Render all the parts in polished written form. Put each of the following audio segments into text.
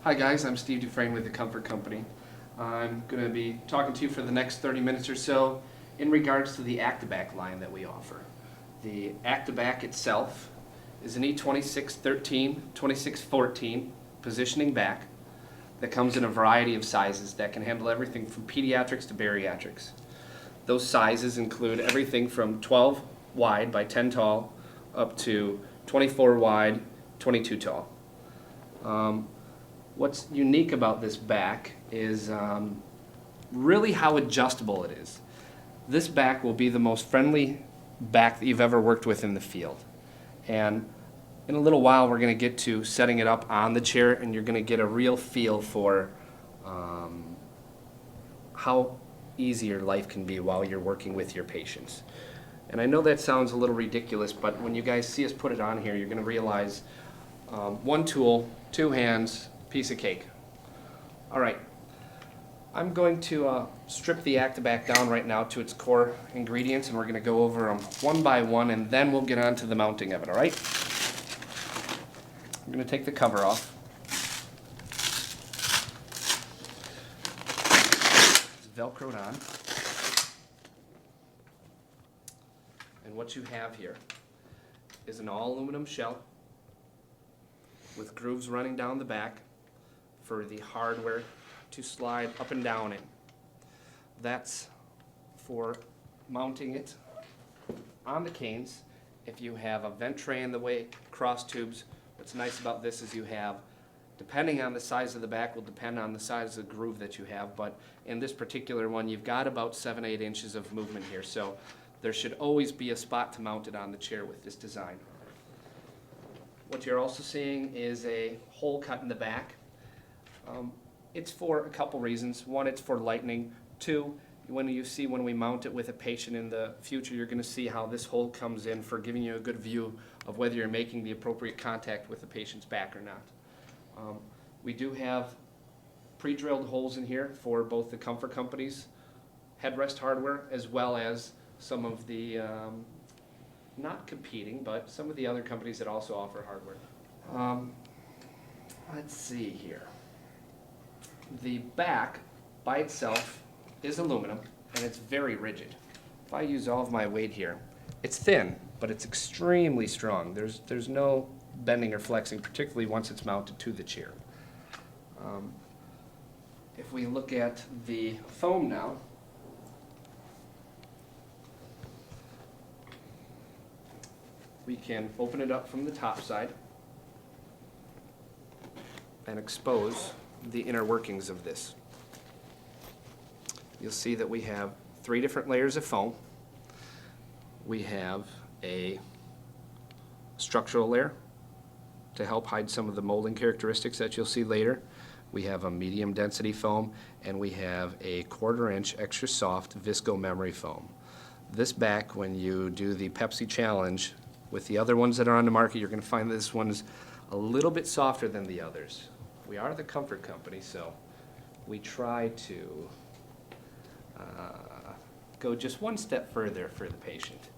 Hi guys, I'm Steve Dufresne with the Comfort Company. I'm going to be talking to you for the next 30 minutes or so in regards to the Acta-Back line that we offer. The Acta-Back itself is an E2613, 2614 positioning back that comes in a variety of sizes that can handle everything from pediatrics to bariatrics. Those sizes include everything from 12 wide by 10 tall up to 24 wide, 22 tall. What's unique about this back is really how adjustable it is. This back will be the most friendly back that you've ever worked with in the field. And in a little while we're going to get to setting it up on the chair, and you're going to get a real feel for how easy your life can be while you're working with your patients. And I know that sounds a little ridiculous, but when you guys see us put it on here, you're going to realize one tool, two hands, piece of cake. All right, I'm going to strip the Acta-Back down right now to its core ingredients, and we're going to go over them one by one, and then we'll get on to the mounting of it, all right? I'm going to take the cover off. It's Velcroed on. And what you have here is an all aluminum shell with grooves running down the back for the hardware to slide up and down in. That's for mounting it on the canes. If you have a vent tray in the way, cross tubes, what's nice about this is you have, depending on the size of the back, will depend on the size of the groove that you have, but in this particular one you've got about 7-8 inches of movement here, so there should always be a spot to mount it on the chair with this design. What you're also seeing is a hole cut in the back. It's for a couple reasons. One, it's for lightning. Two, when we mount it with a patient in the future, you're going to see how this hole comes in for giving you a good view of whether you're making the appropriate contact with the patient's back or not. We do have pre-drilled holes in here for both the Comfort Company's headrest hardware as well as some of the not competing, but some of the other companies that also offer hardware. Let's see here. The back by itself is aluminum and it's very rigid. If I use all of my weight here, it's thin, but it's extremely strong. There's no bending or flexing, particularly once it's mounted to the chair. If we look at the foam now, we can open it up from the top side and expose the inner workings of this. You'll see that we have 3 different layers of foam. We have a structural layer to help hide some of the molding characteristics that you'll see later. We have a medium density foam, and we have a 1/4 inch extra soft visco memory foam. This back, when you do the Pepsi challenge with the other ones that are on the market, you're going to find that this one's a little bit softer than the others. We are the Comfort Company, so we try to go just one step further for the patient.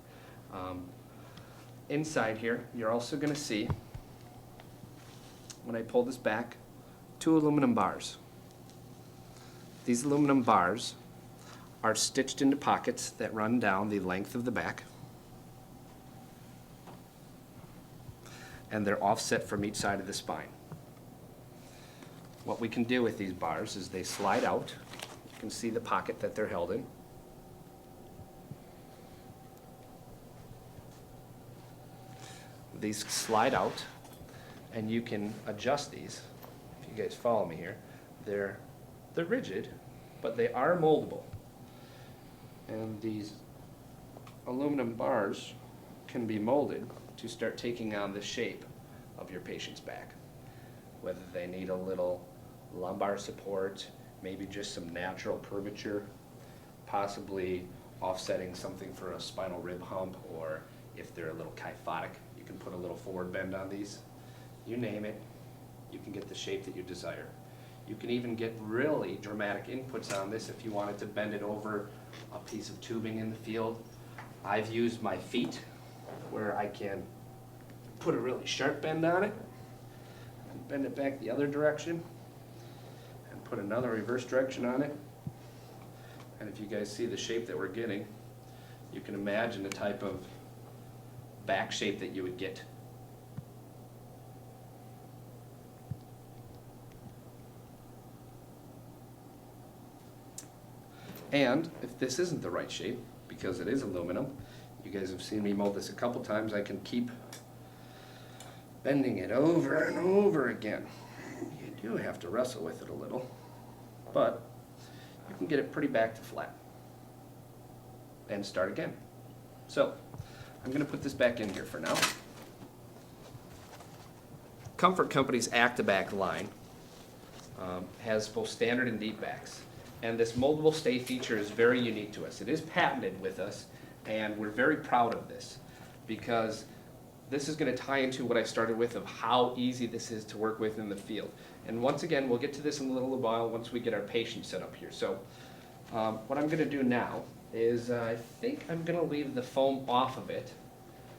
Inside here, you're also going to see, when I pull this back, 2 aluminum bars. These aluminum bars are stitched into pockets that run down the length of the back, and they're offset from each side of the spine. What we can do with these bars is they slide out. You can see the pocket that they're held in. These slide out, and you can adjust these. If you guys follow me here, they're rigid, but they are moldable. And these aluminum bars can be molded to start taking on the shape of your patient's back. Whether they need a little lumbar support, maybe just some natural curvature, possibly offsetting something for a spinal rib hump, or if they're a little kyphotic, you can put a little forward bend on these. You name it, you can get the shape that you desire. You can even get really dramatic inputs on this if you wanted to bend it over a piece of tubing in the field. I've used my feet where I can put a really sharp bend on it and bend it back the other direction. put another reverse direction on it. And if you guys see the shape that we're getting, you can imagine the type of back shape that you would get. And if this isn't the right shape, because it is aluminum, you guys have seen me mold this a couple times, I can keep bending it over and over again. You do have to wrestle with it a little, but you can get it pretty back to flat and start again. So I'm going to put this back in here for now. Comfort Company's Acta-Back line has both standard and deep backs. And this moldable stay feature is very unique to us. It is patented with us, and we're very proud of this because this is going to tie into what I started with of how easy this is to work with in the field. And once again, we'll get to this in a little while once we get our patient set up here. So what I'm going to do now is I think I'm going to leave the foam off of it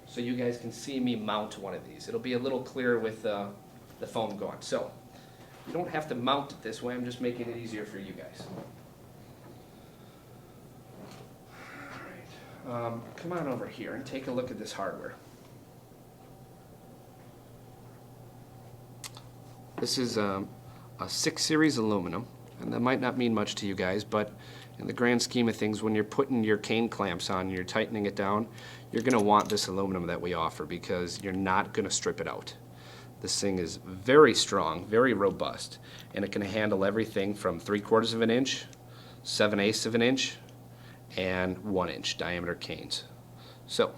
so you guys can see me mount one of these. It'll be a little clearer with the foam gone. So you don't have to mount it this way. I'm just making it easier for you guys. All right. Come on over here and take a look at this hardware. This is a 6 series aluminum, and that might not mean much to you guys, but in the grand scheme of things, when you're putting your cane clamps on and you're tightening it down, you're going to want this aluminum that we offer because you're not going to strip it out. This thing is very strong, very robust, and it can handle everything from 3/4 of an inch, 7/8 of an inch, and 1 inch diameter canes. So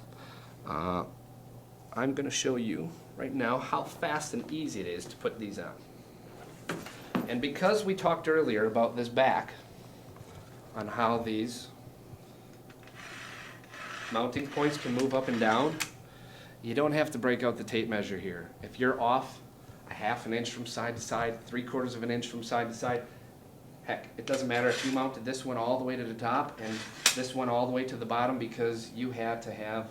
I'm going to show you right now how fast and easy it is to put these on. And because we talked earlier about this back, on how these mounting points can move up and down, you don't have to break out the tape measure here. If you're off a 1/2 inch from side to side, 3/4 of an inch from side to side, heck, it doesn't matter if you mounted this one all the way to the top and this one all the way to the bottom because you had to have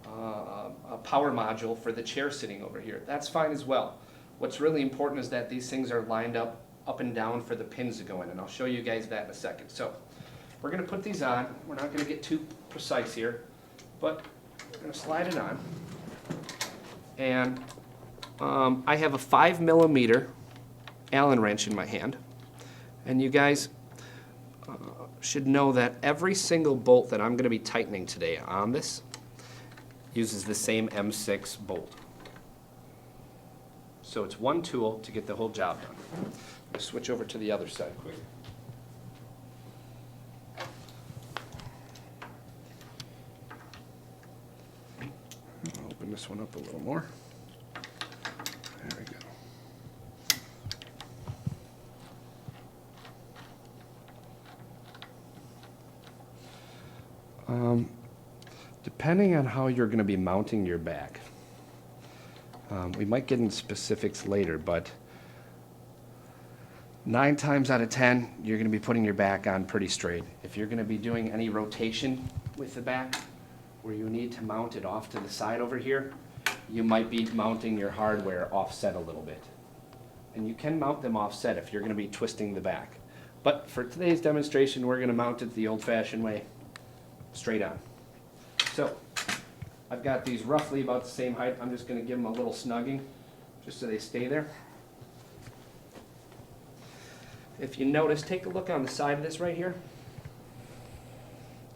a power module for the chair sitting over here. That's fine as well. What's really important is that these things are lined up and down for the pins to go in, and I'll show you guys that in a second. So we're going to put these on. We're not going to get too precise here, but we're going to slide it on. And I have a 5mm Allen wrench in my hand, and you guys should know that every single bolt that I'm going to be tightening today on this uses the same M6 bolt. So it's one tool to get the whole job done. I'm going to switch over to the other side quick. I'll open this one up a little more. There we go. Depending on how you're going to be mounting your back, we might get into specifics later, but 9 times out of 10, you're going to be putting your back on pretty straight. If you're going to be doing any rotation with the back, where you need to mount it off to the side over here, you might be mounting your hardware offset a little bit. And you can mount them offset if you're going to be twisting the back. But for today's demonstration, we're going to mount it the old-fashioned way, straight on. So I've got these roughly about the same height. I'm just going to give them a little snugging just so they stay there. If you notice, take a look on the side of this right here.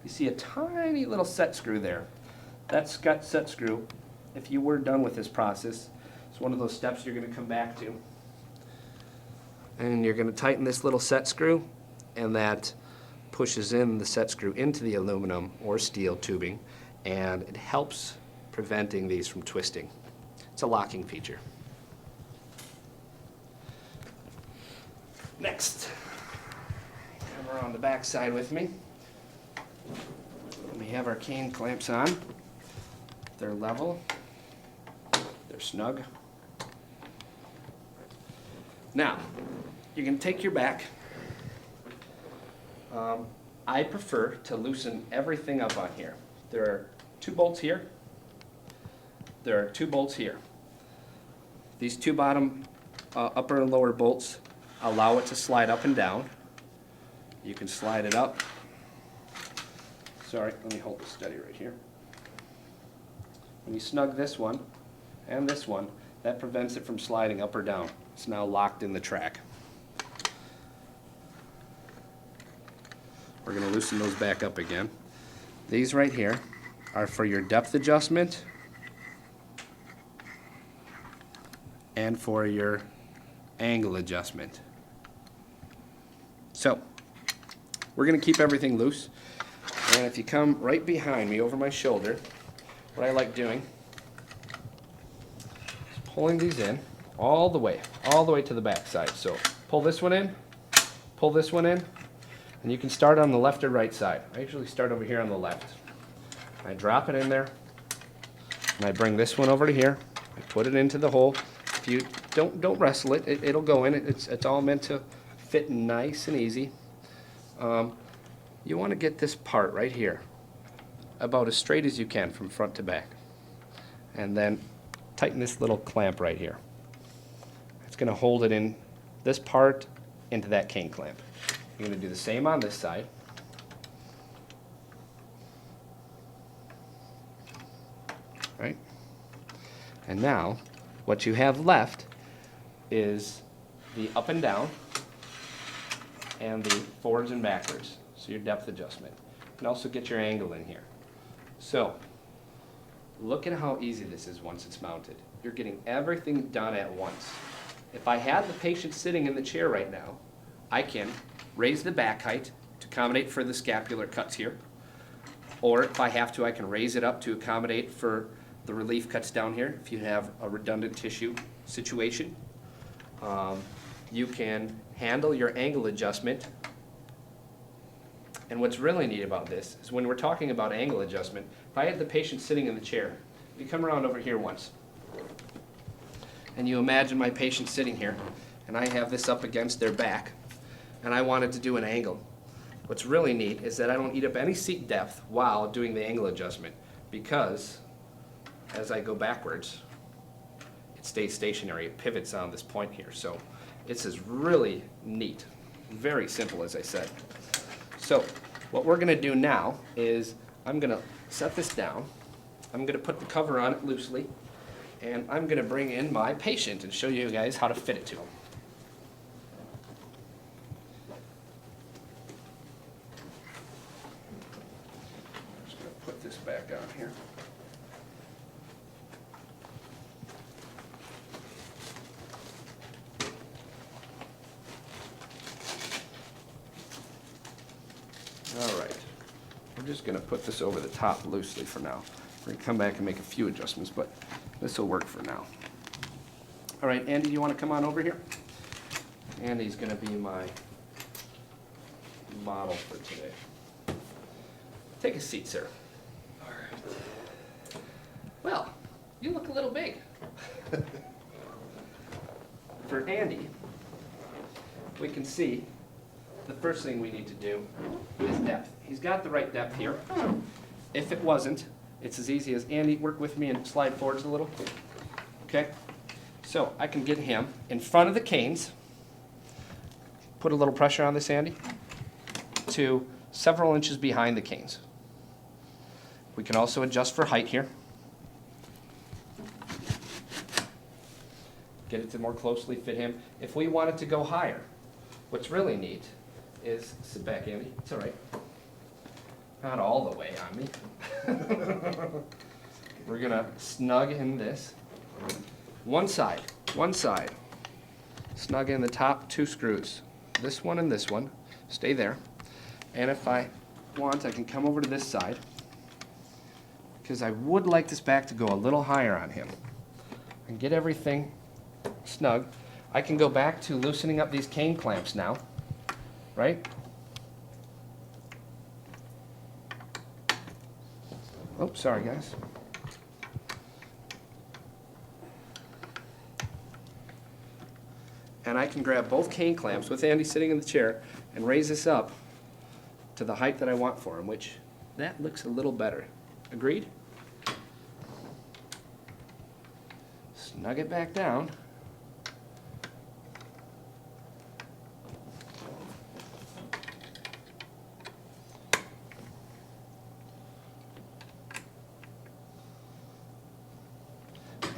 You see a tiny little set screw there. That set screw, if you were done with this process, it's one of those steps you're going to come back to. And you're going to tighten this little set screw, and that pushes in the set screw into the aluminum or steel tubing, and it helps preventing these from twisting. It's a locking feature. Next, come around the back side with me. We have our cane clamps on. They're level. They're snug. Now, you can take your back. I prefer to loosen everything up on here. There are 2 bolts here. There are 2 bolts here. These 2 bottom upper and lower bolts allow it to slide up and down. You can slide it up. Sorry, let me hold it steady right here. When you snug this one and this one, that prevents it from sliding up or down. It's now locked in the track. We're going to loosen those back up again. These right here are for your depth adjustment and for your angle adjustment. So, we're going to keep everything loose. And if you come right behind me over my shoulder, what I like doing is pulling these in all the way to the back side. So pull this one in, pull this one in, and you can start on the left or right side. I usually start over here on the left. I drop it in there, and I bring this one over to here. I put it into the hole. If you don't wrestle it, it'll go in. It's all meant to fit nice and easy. You want to get this part right here about as straight as you can from front to back. And then tighten this little clamp right here. It's going to hold it in this part into that cane clamp. You're going to do the same on this side. Right? And now what you have left is the up and down and the forwards and backwards. So your depth adjustment. You can also get your angle in here. So, look at how easy this is once it's mounted. You're getting everything done at once. If I had the patient sitting in the chair right now, I can raise the back height to accommodate for the scapular cuts here. Or if I have to, I can raise it up to accommodate for the relief cuts down here if you have a redundant tissue situation. You can handle your angle adjustment. And what's really neat about this is when we're talking about angle adjustment, if I had the patient sitting in the chair, you come around over here once, and you imagine my patient sitting here, and I have this up against their back, and I wanted to do an angle. What's really neat is that I don't eat up any seat depth while doing the angle adjustment, because as I go backwards, it stays stationary. It pivots on this point here. So this is really neat. Very simple, as I said. So what we're going to do now is I'm going to set this down. I'm going to put the cover on it loosely, and I'm going to bring in my patient and show you guys how to fit it to him. I'm just going to put this back on here. All right, we're just going to put this over the top loosely for now. We're going to come back and make a few adjustments, but this will work for now. All right, Andy, do you want to come on over here? Andy's going to be my model for today. Take a seat, sir. All right. Well, you look a little big. For Andy, we can see the first thing we need to do is depth. He's got the right depth here. If it wasn't, it's as easy as, Andy, work with me and slide forwards a little. Okay? So I can get him in front of the canes, put a little pressure on this, Andy, to several inches behind the canes. We can also adjust for height here. Get it to more closely fit him. If we want it to go higher, what's really neat is, sit back, Andy, it's all right. Not all the way on me. We're gonna snug in this. One side. Snug in the top two screws. This one and this one. Stay there. And if I want, I can come over to this side, because I would like this back to go a little higher on him. And get everything snug. I can go back to loosening up these cane clamps now. Right? Oh, sorry guys. And I can grab both cane clamps with Andy sitting in the chair and raise this up to the height that I want for him, which that looks a little better. Agreed? Snug it back down.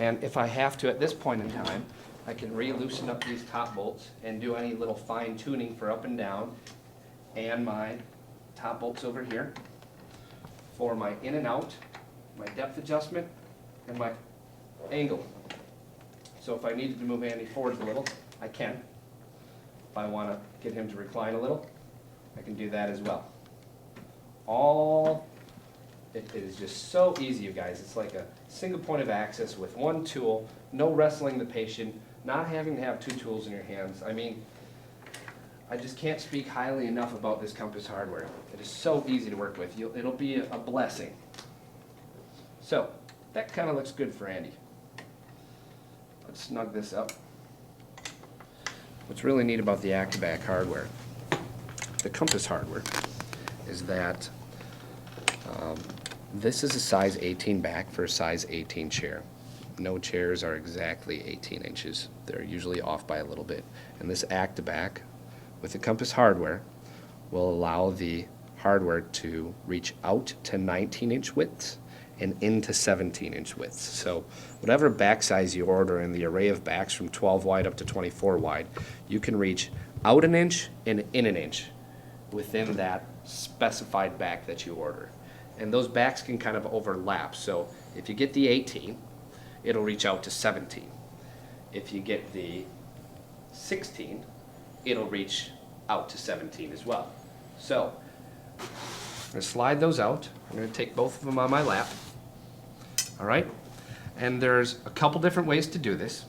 And if I have to at this point in time, I can re-loosen up these top bolts and do any little fine tuning for up and down, and my top bolts over here for my in and out, my depth adjustment, and my angle. So if I needed to move Andy forward a little, I can. If I want to get him to recline a little, I can do that as well. It is just so easy, you guys. It's like a single point of access with one tool, no wrestling the patient, not having to have two tools in your hands. I mean, I just can't speak highly enough about this Compass hardware. It is so easy to work with. It'll be a blessing. So, that kind of looks good for Andy. Let's snug this up. What's really neat about the Acta-Back hardware, the Compass hardware, is that this is a size 18 back for a size 18 chair. No chairs are exactly 18 inches. They're usually off by a little bit. And this Acta-Back with the Compass hardware will allow the hardware to reach out to 19-inch widths and into 17-inch widths. So whatever back size you order in the array of backs from 12 wide up to 24 wide, you can reach out an inch and in an inch within that specified back that you order. And those backs can kind of overlap. So if you get the 18, it'll reach out to 17. If you get the 16, it'll reach out to 17 as well. So I'm going to slide those out. I'm going to take both of them on my lap. All right? And there's a couple different ways to do this.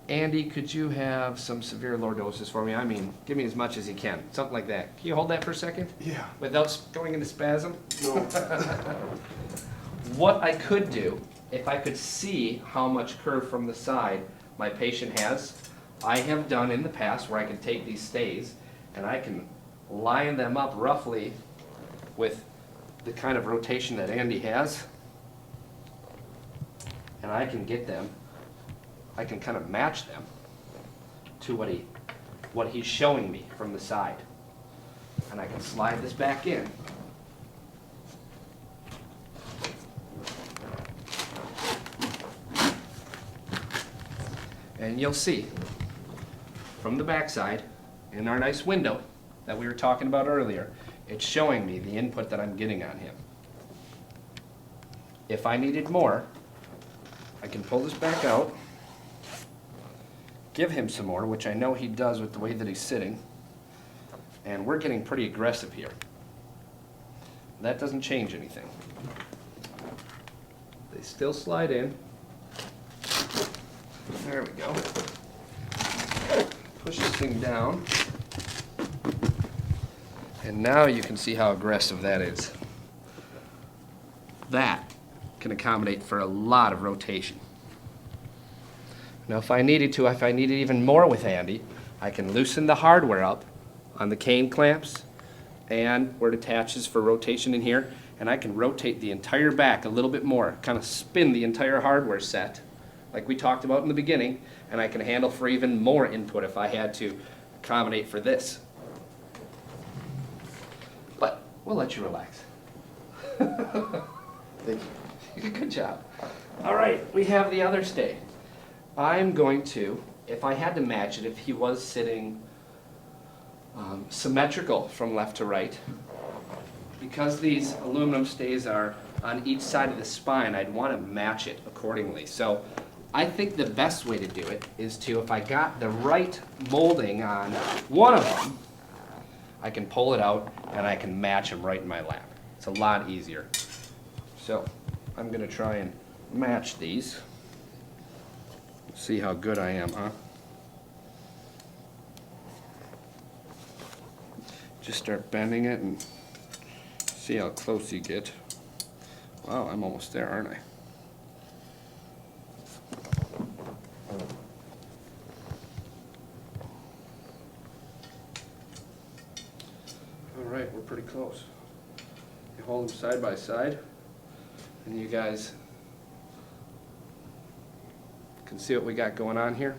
Andy, could you have some severe lordosis for me? I mean, give me as much as you can. Something like that. Can you hold that for a second? Yeah. Without going into spasm? No. What I could do, if I could see how much curve from the side my patient has, I have done in the past where I can take these stays and I can line them up roughly with the kind of rotation that Andy has, and I can get them, I can kind of match them to what he's showing me from the side. And I can slide this back in. And you'll see from the back side in our nice window that we were talking about earlier, it's showing me the input that I'm getting on him. If I needed more, I can pull this back out, give him some more, which I know he does with the way that he's sitting, and we're getting pretty aggressive here. That doesn't change anything. They still slide in. There we go. Push this thing down. And now you can see how aggressive that is. That can accommodate for a lot of rotation. Now if I needed even more with Andy, I can loosen the hardware up on the cane clamps and where it attaches for rotation in here, and I can rotate the entire back a little bit more, kind of spin the entire hardware set like we talked about in the beginning, and I can handle for even more input if I had to accommodate for this. But we'll let you relax. Thank you. Good job. All right, we have the other stay. I'm going to, if I had to match it, if he was sitting symmetrical from left to right, because these aluminum stays are on each side of the spine, I'd want to match it accordingly. So I think the best way to do it is to, if I got the right molding on one of them, I can pull it out and I can match them right in my lap. It's a lot easier. So I'm going to try and match these. See how good I am, huh? Just start bending it and see how close you get. Wow, I'm almost there, aren't I? All right, we're pretty close. You hold them side by side, and you guys can see what we got going on here.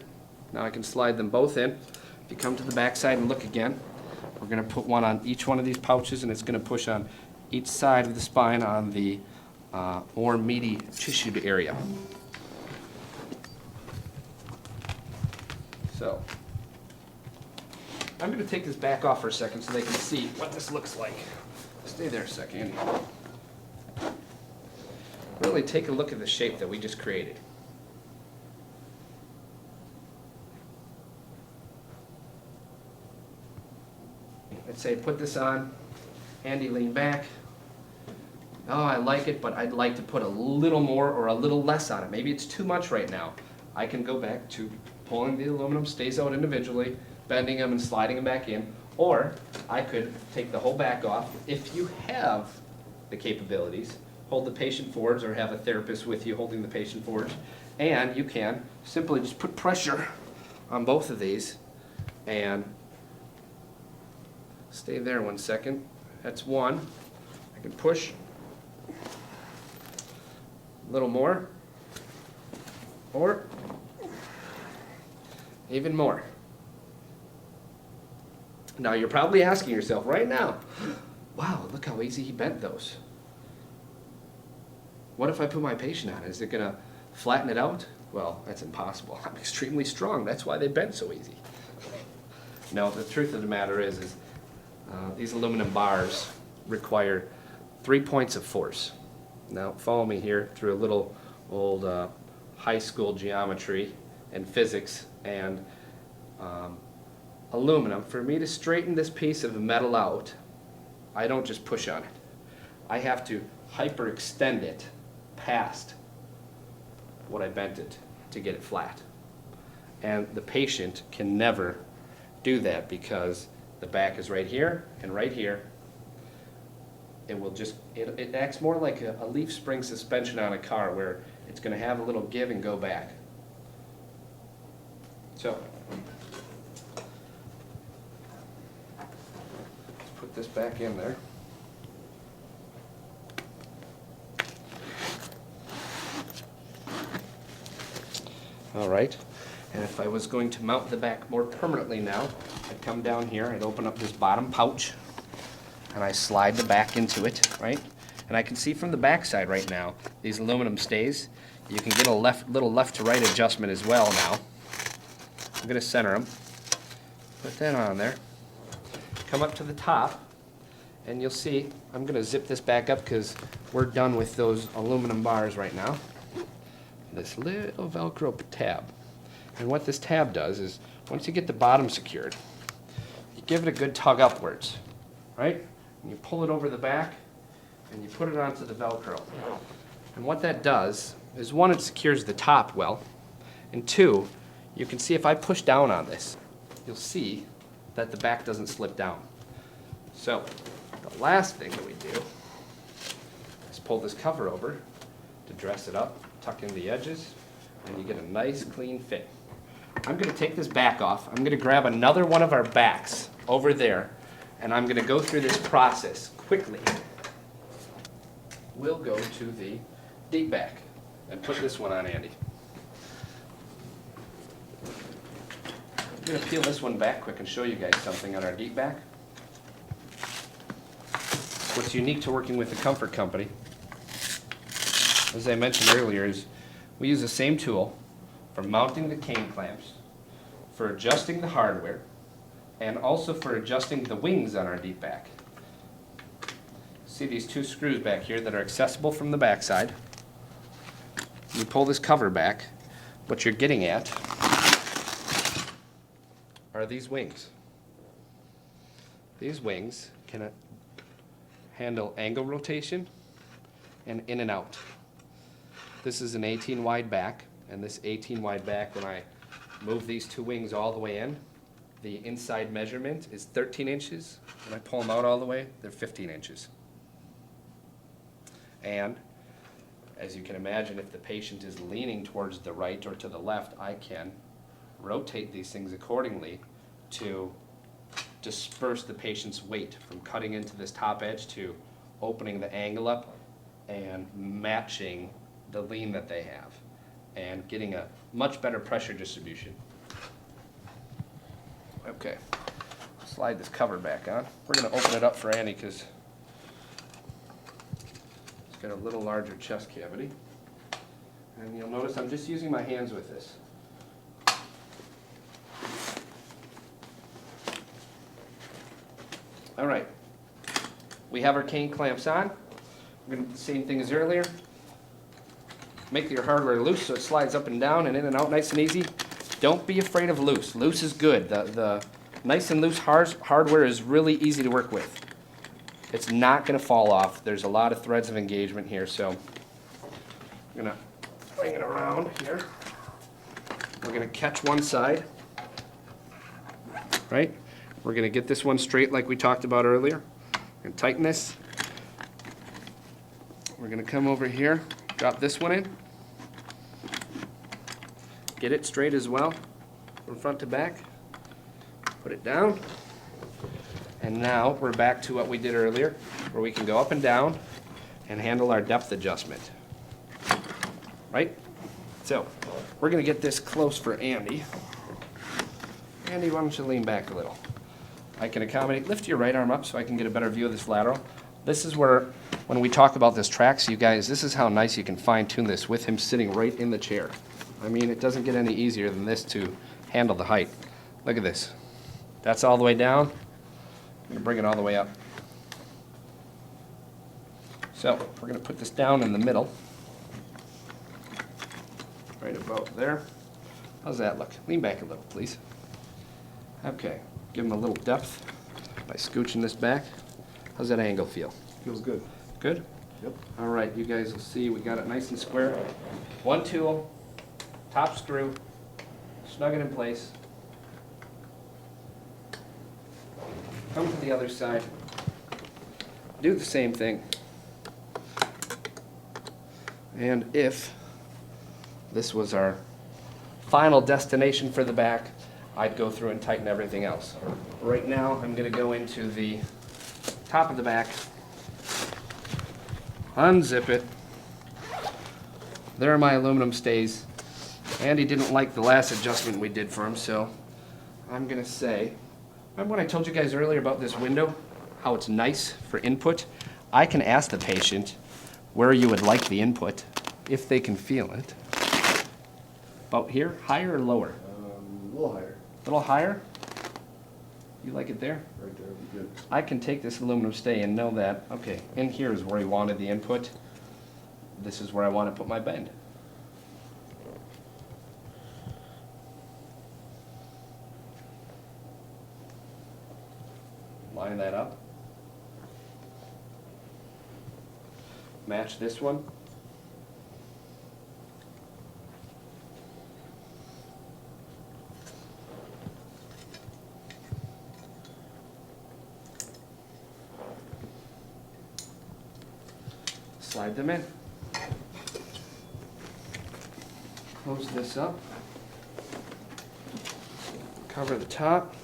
Now I can slide them both in. If you come to the back side and look again, we're going to put one on each one of these pouches, and it's going to push on each side of the spine on the more meaty tissued area. So, I'm going to take this back off for a second so they can see what this looks like. Stay there a second, Andy. Really take a look at the shape that we just created. Let's say put this on, Andy lean back. Oh, I like it, but I'd like to put a little more or a little less on it. Maybe it's too much right now. I can go back to pulling the aluminum stays out individually, bending them and sliding them back in, or I could take the whole back off. If you have the capabilities, hold the patient forwards or have a therapist with you holding the patient forwards, and you can simply just put pressure on both of these and stay there 1 second. That's one. I can push a little more or even more. Now you're probably asking yourself right now, wow, look how easy he bent those. What if I put my patient on? Is it going to flatten it out? Well, that's impossible. I'm extremely strong. That's why they bend so easy. No, the truth of the matter is these aluminum bars require 3 points of force. Now, follow me here through a little old high school geometry and physics and aluminum. For me to straighten this piece of metal out, I don't just push on it. I have to hyperextend it past what I bent it to get it flat. And the patient can never do that because the back is right here and right here. It will just, it acts more like a leaf spring suspension on a car where it's going to have a little give and go back. So, let's put this back in there. All right, and if I was going to mount the back more permanently now, I'd come down here, I'd open up this bottom pouch, and I slide the back into it, right? And I can see from the back side right now, these aluminum stays, you can get a little left to right adjustment as well now. I'm gonna center them, put that on there, come up to the top, and you'll see, I'm gonna zip this back up because we're done with those aluminum bars right now. This little Velcro tab. And what this tab does is, once you get the bottom secured, you give it a good tug upwards, right? And you pull it over the back, and you put it onto the Velcro. And what that does is, one, it secures the top well, and two, you can see if I push down on this, you'll see that the back doesn't slip down. So, the last thing that we do is pull this cover over to dress it up, tuck in the edges, and you get a nice clean fit. I'm going to take this back off. I'm going to grab another one of our backs over there, and I'm going to go through this process quickly. We'll go to the deep back and put this one on Andy. I'm going to peel this one back quick and show you guys something on our deep back. What's unique to working with the Comfort Company, as I mentioned earlier, is we use the same tool for mounting the cane clamps, for adjusting the hardware, and also for adjusting the wings on our deep back. See these two screws back here that are accessible from the back side. You pull this cover back. What you're getting at are these wings. These wings can handle angle rotation and in and out. This is an 18 wide back, and this 18 wide back, when I move these two wings all the way in, the inside measurement is 13 inches. When I pull them out all the way, they're 15 inches. And as you can imagine, if the patient is leaning towards the right or to the left, I can rotate these things accordingly to disperse the patient's weight from cutting into this top edge to opening the angle up and matching the lean that they have and getting a much better pressure distribution. Okay, slide this cover back on. We're going to open it up for Annie because it's got a little larger chest cavity. And you'll notice I'm just using my hands with this. we have our cane clamps on. We're going to do the same thing as earlier. Make your hardware loose so it slides up and down and in and out nice and easy. Don't be afraid of loose. Loose is good. The nice and loose hardware is really easy to work with. It's not going to fall off. There's a lot of threads of engagement here, so I'm going to bring it around here. We're going to catch one side, right? We're going to get this one straight like we talked about earlier. We're going to tighten this. We're going to come over here, drop this one in. Get it straight as well, from front to back. Put it down. And now we're back to what we did earlier, where we can go up and down and handle our depth adjustment. Right? So, we're going to get this close for Andy. Andy, why don't you lean back a little? I can accommodate, lift your right arm up so I can get a better view of this lateral. This is where, when we talk about this track, so you guys, this is how nice you can fine tune this with him sitting right in the chair. I mean, it doesn't get any easier than this to handle the height. Look at this. That's all the way down. I'm going to bring it all the way up. So, we're going to put this down in the middle. Right about there. How's that look? Lean back a little, please. Okay, give him a little depth by scooching this back. How's that angle feel? Feels good. Good? Yep. All right, you guys will see we got it nice and square. One tool, top screw, snug it in place. Come to the other side. Do the same thing. And if this was our final destination for the back, I'd go through and tighten everything else. Right now, I'm going to go into the top of the back, unzip it. There are my aluminum stays. Andy didn't like the last adjustment we did for him, so I'm going to say, remember when I told you guys earlier about this window, how it's nice for input? I can ask the patient where you would like the input, if they can feel it. About here, higher or lower? A little higher. A little higher? You like it there? Right there would be good. I can take this aluminum stay and know that, okay, in here is where he wanted the input. This is where I want to put my bend. Line that up. Match this one. Slide them in. Close this up. Cover the top.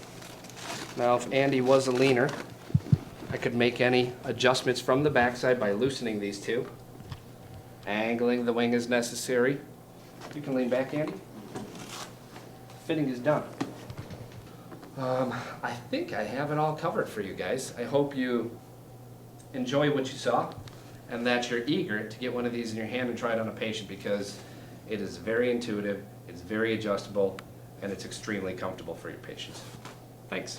Now if Andy was a leaner, I could make any adjustments from the backside by loosening these two. Angling the wing as necessary. You can lean back, Andy. Fitting is done. I think I have it all covered for you guys. I hope you enjoy what you saw and that you're eager to get one of these in your hand and try it on a patient, because it is very intuitive, it's very adjustable, and it's extremely comfortable for your patients. Thanks.